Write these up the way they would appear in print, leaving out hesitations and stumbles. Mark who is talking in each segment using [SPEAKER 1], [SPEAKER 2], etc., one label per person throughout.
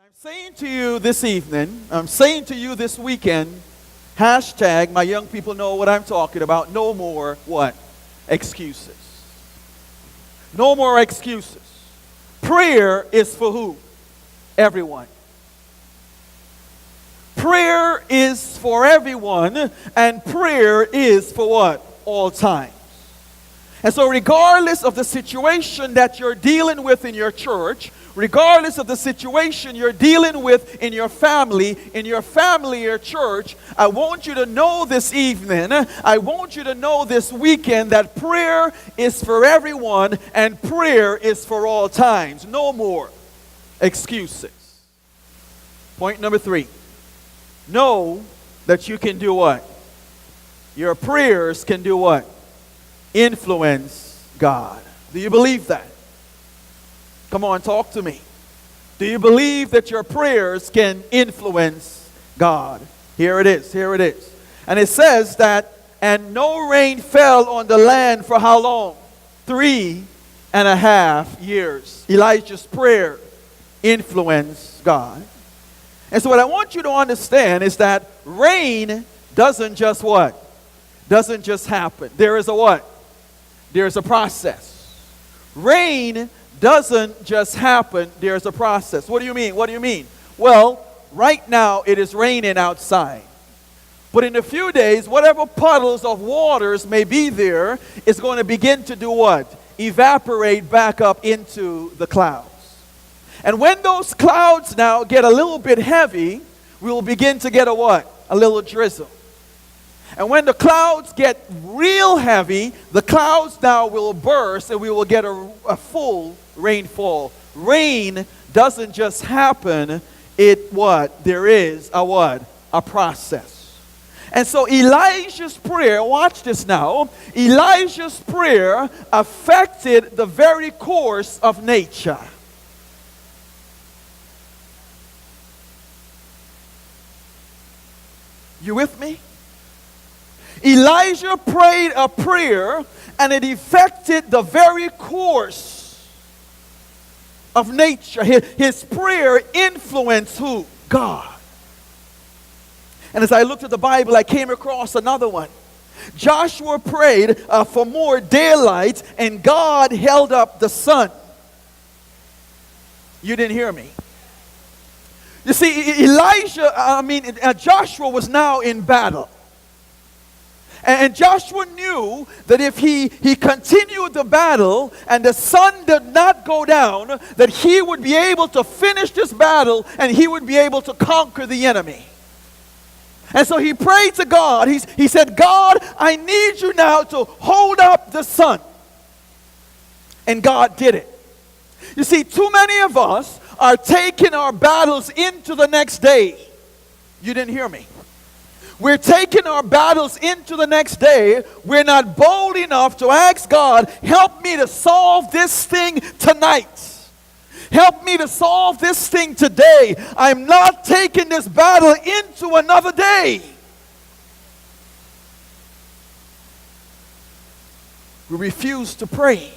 [SPEAKER 1] I'm saying to you this evening, I'm saying to you this weekend, hashtag, my young people know what I'm talking about, no more what? Excuses. No more excuses. Prayer is for who? Everyone. Prayer is for everyone, and prayer is for what? All times. And so regardless of the situation that you're dealing with in your church, regardless of the situation you're dealing with in your family or church, I want you to know this evening, I want you to know this weekend that prayer is for everyone and prayer is for all times. No more excuses. Point number 3. Know that you can do what? Your prayers can do what? Influence God. Do you believe that? Come on, talk to me. Do you believe that your prayers can influence God? Here it is, here it is. And it says that, and no rain fell on the land for how long? 3.5 years. Elijah's prayer influenced God. And so what I want you to understand is that rain doesn't just what? Doesn't just happen. There is a what? There's a process. Rain doesn't just happen. There's a process. What do you mean? What do you mean? Well, right now it is raining outside. But in a few days, whatever puddles of waters may be there is going to begin to do what? Evaporate back up into the clouds. And when those clouds now get a little bit heavy, we will begin to get a what? A little drizzle. And when the clouds get real heavy, the clouds now will burst and we will get a full rainfall. Rain doesn't just happen, it what? There is a what? A process. And so Elijah's prayer, watch this now, Elijah's prayer affected the very course of nature. You with me? Elijah prayed a prayer and it affected the very course of nature. His prayer influenced who? God. And as I looked at the Bible, I came across another one. Joshua prayed for more daylight and God held up the sun. You didn't hear me. You see, Joshua was now in battle. And Joshua knew that if he continued the battle and the sun did not go down, that he would be able to finish this battle and he would be able to conquer the enemy. And so he prayed to God. He said, God, I need you now to hold up the sun. And God did it. You see, too many of us are taking our battles into the next day. You didn't hear me. We're taking our battles into the next day. We're not bold enough to ask God, help me to solve this thing tonight. Help me to solve this thing today. I'm not taking this battle into another day. We refuse to pray.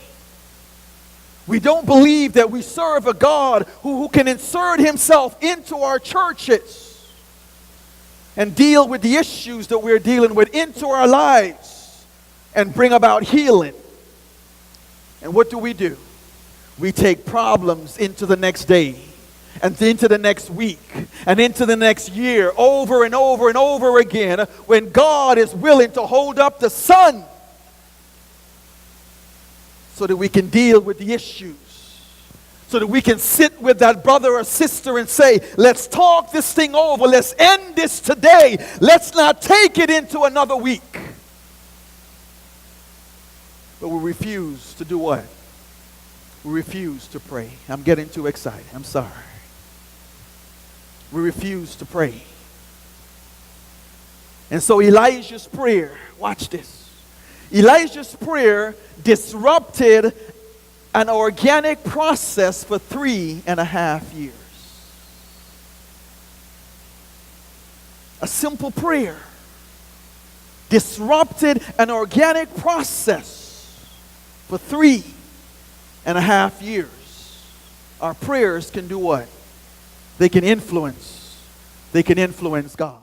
[SPEAKER 1] We don't believe that we serve a God who can insert himself into our churches and deal with the issues that we're dealing with into our lives and bring about healing. And what do? We take problems into the next day and into the next week and into the next year over and over and over again when God is willing to hold up the sun so that we can deal with the issues. So that we can sit with that brother or sister and say, let's talk this thing over. Let's end this today. Let's not take it into another week. But we refuse to do what? We refuse to pray. I'm getting too excited. I'm sorry. We refuse to pray. And so Elijah's prayer, watch this. Elijah's prayer disrupted an organic process for 3.5 years. A simple prayer disrupted an organic process for 3.5 years. Our prayers can do what? they can influence God.